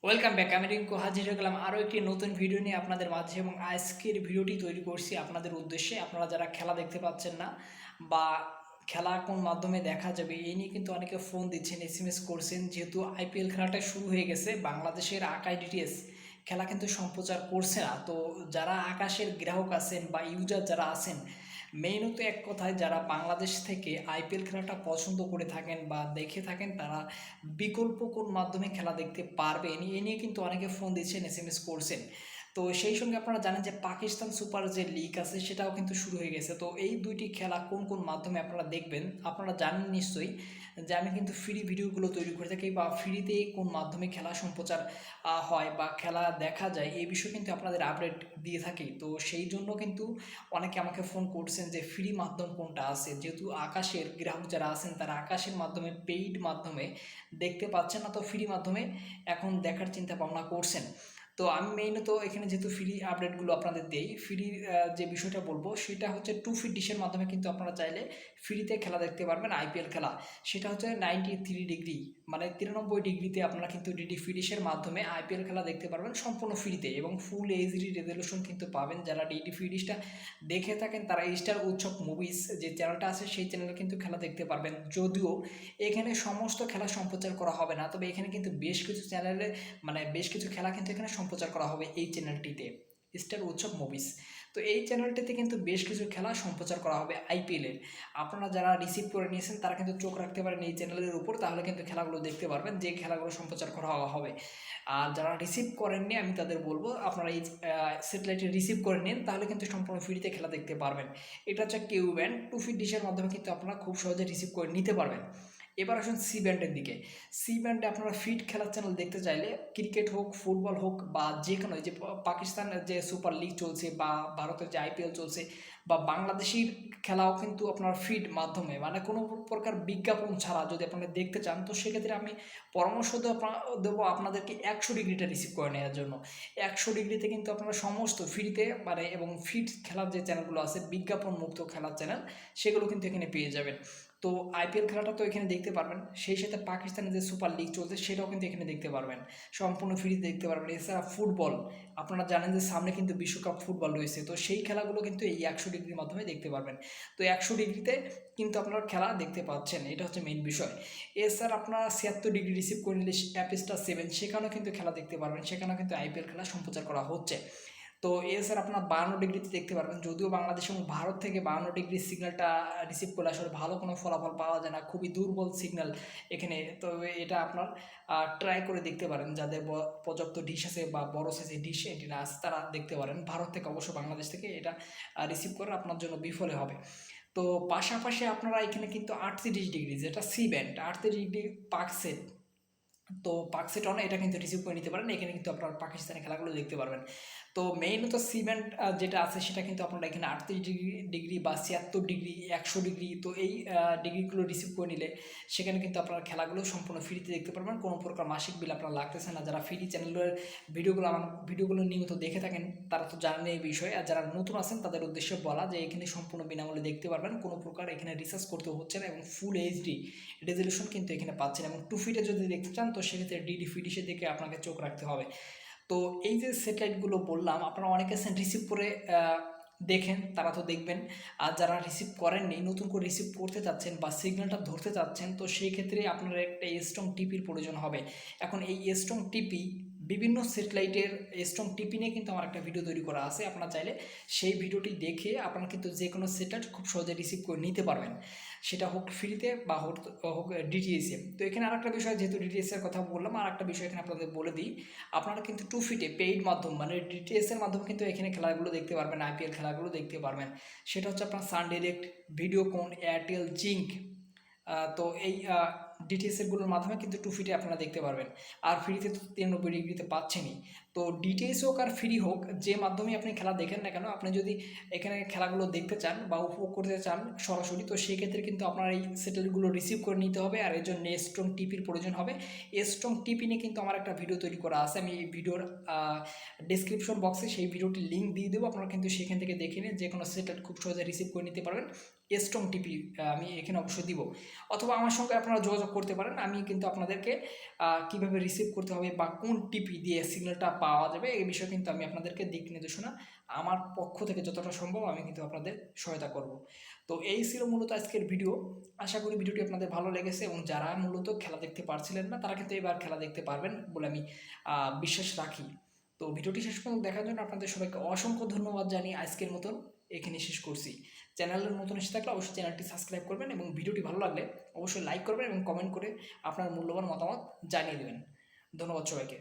Welcome back. আমি রিঙ্কু হাজির হয়ে গেলাম আরও একটি নতুন ভিডিও নিয়ে আপনাদের মাঝে, এবং আজকের ভিডিওটি তৈরি করছি আপনাদের উদ্দেশ্যে। আপনারা যারা খেলা দেখতে পাচ্ছেন না বা খেলা কোন মাধ্যমে দেখা যাবে এই নিয়ে কিন্তু অনেকে ফোন দিচ্ছেন, এসএমএস করছেন। যেহেতু আইপিএল খেলাটা শুরু হয়ে গেছে, বাংলাদেশের আকাই ডিটিএস খেলা কিন্তু সম্প্রচার করছে না। তো যারা আকাশের গ্রাহক আছেন বা ইউজার যারা আছেন, মেইনত এক কথায় যারা বাংলাদেশ থেকে আইপিএল খেলাটা পছন্দ করে থাকেন বা দেখে থাকেন, তারা বিকল্প কোন মাধ্যমে খেলা দেখতে পারবেন এ নিয়ে কিন্তু অনেকে ফোন দিচ্ছেন, এসএমএস করছেন। তো সেই সঙ্গে আপনারা জানেন যে পাকিস্তান সুপার যে লিগ আছে সেটাও কিন্তু শুরু হয়ে গেছে। তো এই দুইটি খেলা কোন কোন মাধ্যমে আপনারা দেখবেন আপনারা জানেন নিশ্চয়ই, যে আমি কিন্তু ফ্রি ভিডিওগুলো তৈরি করে থাকি বা ফ্রিতে কোন মাধ্যমে খেলা সম্প্রচার হয় বা খেলা দেখা যায় এই বিষয়ে কিন্তু আপনাদের আপডেট দিয়ে থাকি। তো সেই জন্য কিন্তু অনেকে আমাকে ফোন করছেন যে ফ্রি মাধ্যম কোনটা আছে। যেহেতু আকাশের গ্রাহক যারা আছেন তারা আকাশের মাধ্যমে পেইড মাধ্যমে দেখতে পাচ্ছেন না, তো ফ্রি মাধ্যমে এখন দেখার চিন্তা ভাবনা করছেন। তো আমি মেইনত এখানে যেহেতু ফ্রি আপডেটগুলো আপনাদের দেই, ফ্রি যে বিষয়টা বলবো সেটা হচ্ছে 2 ফিট ডিশের মাধ্যমে কিন্তু আপনারা চাইলে ফ্রিতে খেলা দেখতে পারবেন আইপিএল খেলা। সেটা হচ্ছে 93 ডিগ্রি, মানে 93 ডিগ্রিতে আপনারা কিন্তু ডিডি ফ্রি ডিশের মাধ্যমে আইপিএল খেলা দেখতে পারবেন সম্পূর্ণ ফ্রিতে, এবং ফুল এইচডি রেজলিউশন কিন্তু পাবেন। যারা ডিডি ফ্রি ডিশটা দেখে থাকেন তারা স্টার উৎসব মুভিজ যে চ্যানেলটা আছে সেই চ্যানেলে কিন্তু খেলা দেখতে পারবেন। যদিও এখানে সমস্ত খেলা সম্প্রচার করা হবে না, তবে এখানে কিন্তু বেশ কিছু চ্যানেলে, মানে বেশ কিছু খেলা কিন্তু এখানে সম্প্রচার করা হবে এই চ্যানেলটিতে, স্টার উৎসব মুভিজ। তো এই চ্যানেলটিতে কিন্তু বেশ কিছু খেলা সম্প্রচার করা হবে আইপিএলের। আপনারা যারা রিসিভ করে নিয়েছেন তারা কিন্তু চোখ রাখতে পারেন এই চ্যানেলের উপর, তাহলে কিন্তু খেলাগুলো দেখতে পারবেন যে খেলাগুলো সম্প্রচার করা হবে। আর যারা রিসিভ করেননি আমি তাদের বলবো আপনারা এই স্যাটেলাইটে রিসিভ করে নিন, তাহলে কিন্তু সম্পূর্ণ ফ্রিতে খেলা দেখতে পারবেন। এটা হচ্ছে কিউ ব্যান্ড 2 ফিট ডিশের মাধ্যমে কিন্তু আপনারা খুব সহজে রিসিভ করে নিতে পারবেন। এবার আসুন সি ব্যান্ডের দিকে। সি ব্যান্ডে আপনারা ফিট খেলার চ্যানেল দেখতে চাইলে ক্রিকেট হোক, ফুটবল হোক বা যে কোনো, যে পাকিস্তানের যে সুপার লিগ চলছে বা ভারতের যে আইপিএল চলছে বা বাংলাদেশের খেলাও কিন্তু আপনার ফিড মাধ্যমে, মানে কোনো প্রকার বিজ্ঞাপন ছাড়া যদি আপনারা দেখতে চান, তো সেক্ষেত্রে আমি পরামর্শ দেবো আপনাদেরকে 100 ডিগ্রিটা রিসিভ করে নেওয়ার জন্য। 100 ডিগ্রিতে কিন্তু আপনারা সমস্ত ফ্রিতে, মানে এবং ফিট খেলার যে চ্যানেলগুলো আছে বিজ্ঞাপন মুক্ত খেলার চ্যানেল, সেগুলো কিন্তু এখানে পেয়ে যাবেন। তো আইপিএল খেলাটা তো এখানে দেখতে পারবেন, সেই সাথে পাকিস্তানের যে সুপার লিগ চলছে সেটাও কিন্তু এখানে দেখতে পারবেন, সম্পূর্ণ ফ্রিতে দেখতে পারবেন। এছাড়া ফুটবল, আপনারা জানেন যে সামনে কিন্তু বিশ্বকাপ ফুটবল রয়েছে, তো সেই খেলাগুলো কিন্তু এই 100 ডিগ্রির মাধ্যমে দেখতে পারবেন। তো 100 ডিগ্রিতে কিন্তু আপনারা খেলা দেখতে পাচ্ছেন, এটা হচ্ছে মেইন বিষয়। এছাড়া আপনারা 76 ডিগ্রি রিসিভ করে নিলে অ্যাপস্টার 7, সেখানেও কিন্তু খেলা দেখতে পারবেন, সেখানেও কিন্তু আইপিএল খেলা সম্প্রচার করা হচ্ছে। তো এছাড়া আপনার 52 ডিগ্রিতে দেখতে পারবেন, যদিও বাংলাদেশ এবং ভারত থেকে 52 ডিগ্রি সিগন্যালটা রিসিভ করলে আসলে ভালো কোনো ফলাফল পাওয়া যায় না, খুবই দুর্বল সিগন্যাল এখানে। তো এটা আপনার ট্রাই করে দেখতে পারেন, যাদের পর্যাপ্ত ডিশ আছে বা বড় সাইজের ডিশ এন্টিনা আছে তারা দেখতে পারেন। ভারত থেকে অবশ্য বাংলাদেশ থেকে এটা রিসিভ করা আপনার জন্য বিফলে হবে। তো পাশাপাশি আপনারা এখানে কিন্তু 38 ডিগ্রি, যেটা সি ব্যান্ড 38 ডিগ্রি পাকসেট, তো পাকসেট অন এটা কিন্তু রিসিভ করে নিতে পারেন। এখানে কিন্তু আপনার পাকিস্তানি খেলাগুলো দেখতে পারবেন। তো মেইনত সিমেন্ট যেটা আছে সেটা কিন্তু আপনারা এখানে 38 ডিগ্রি বা 76 ডিগ্রি, 100 ডিগ্রি, তো এই ডিগ্রিগুলো রিসিভ করে নিলে সেখানে কিন্তু আপনার খেলাগুলো সম্পূর্ণ ফ্রিতে দেখতে পারবেন, কোনো প্রকার মাসিক বিল আপনার লাগতেছে না। যারা ফ্রি চ্যানেলের আমার ভিডিওগুলো নিয়মিত দেখে থাকেন তারা তো জানেন এই বিষয়ে, আর যারা নতুন আছেন তাদের উদ্দেশ্যে বলা যে এখানে সম্পূর্ণ বিনামূল্যে দেখতে পারবেন, কোনো প্রকার এখানে রিসার্চ করতে হচ্ছে না, এবং ফুল এইচডি রেজলিউশন কিন্তু এখানে পাচ্ছেন। এবং 2 ফিটে যদি দেখতে চান তো সেক্ষেত্রে ডিডি ফিডিসের দিকে আপনাকে চোখ রাখতে হবে। তো এই যে স্যাটেলাইটগুলো বললাম, আপনারা অনেকে রিসিভ করে দেখেন, তারা তো দেখবেন। আর যারা রিসিভ করেননি, নতুন করে রিসিভ করতে চাচ্ছেন বা সিগন্যালটা ধরতে চাচ্ছেন, তো সেই ক্ষেত্রে আপনার একটা স্ট্রং টিপির প্রয়োজন হবে। এখন এই স্ট্রং টিপি বিভিন্ন স্যাটেলাইটের স্ট্রং টিপি নিয়ে কিন্তু আমার একটা ভিডিও তৈরি করা আছে, আপনারা চাইলে সেই ভিডিওটি দেখে আপনারা কিন্তু যে কোনো স্যাটেলাইট খুব সহজে রিসিভ করে নিতে পারবেন, সেটা হোক ফ্রিতে বা হোক ডিটিএসে। তো এখানে আরেকটা বিষয়, যেহেতু ডিটিএস এর কথা বললাম, আর একটা বিষয় এখানে আপনাদের বলে দিই, আপনারা কিন্তু 2 ফিটে পেইড মাধ্যম, মানে ডিটিএস এর মাধ্যমে কিন্তু এখানে খেলাগুলো দেখতে পারবেন, আইপিএল খেলাগুলো দেখতে পারবেন। সেটা হচ্ছে আপনার সান ডিরেক্ট, ভিডিওকন, এয়ারটেল, জিঙ্ক। তো এই ডিটিএসেরগুলোর মাধ্যমে কিন্তু 2 ফিটে আপনারা দেখতে পারবেন। আর ফ্রিতে তো 93 ডিগ্রিতে পাচ্ছেনই। তো ডিটিএস হোক আর ফ্রি হোক, যে মাধ্যমে আপনি খেলা দেখেন না কেন, আপনি যদি এখানে খেলাগুলো দেখতে চান বা উপভোগ করতে চান সরাসরি, তো সেক্ষেত্রে কিন্তু আপনার এই সেটেলগুলো রিসিভ করে নিতে হবে, আর এর জন্য স্ট্রং টিপির প্রয়োজন হবে। স্ট্রং টিপি নিয়ে কিন্তু আমার একটা ভিডিও তৈরি করা আছে, আমি এই ভিডিওর ডিসক্রিপশন বক্সে সেই ভিডিওটির লিঙ্ক দিয়ে দেবো, আপনারা কিন্তু সেখান থেকে দেখে নিন, যে কোনো সেটেল খুব সহজে রিসিভ করে নিতে পারবেন। স্ট্রং টিপি আমি এখানে অবশ্যই দিব, অথবা আমার সঙ্গে আপনারা যোগাযোগ যোগাযোগ করতে পারেন। আমি কিন্তু আপনাদেরকে কিভাবে রিসিভ করতে হবে বা কোন টিপি দিয়ে সিগন্যালটা পাওয়া যাবে এই বিষয়ে কিন্তু আমি আপনাদেরকে দিক নির্দেশনা আমার পক্ষ থেকে যতটা সম্ভব আমি কিন্তু আপনাদের সহায়তা করব। তো এই ছিল মূলত আজকের ভিডিও। আশা করি ভিডিওটি আপনাদের ভালো লেগেছে এবং যারা মূলত খেলা দেখতে পারছিলেন না তারা কিন্তু এবার খেলা দেখতে পারবেন বলে আমি বিশ্বাস রাখি। তো ভিডিওটি শেষ পর্যন্ত দেখার জন্য আপনাদের সবাইকে অসংখ্য ধন্যবাদ জানিয়ে আজকের মতন এখানে শেষ করছি। চ্যানেলের নতুন এসে থাকলে অবশ্যই চ্যানেলটি সাবস্ক্রাইব করবেন এবং ভিডিওটি ভালো লাগলে অবশ্যই লাইক করবেন এবং কমেন্ট করে আপনার মূল্যবান মতামত জানিয়ে দেবেন। ধন্যবাদ সবাইকে।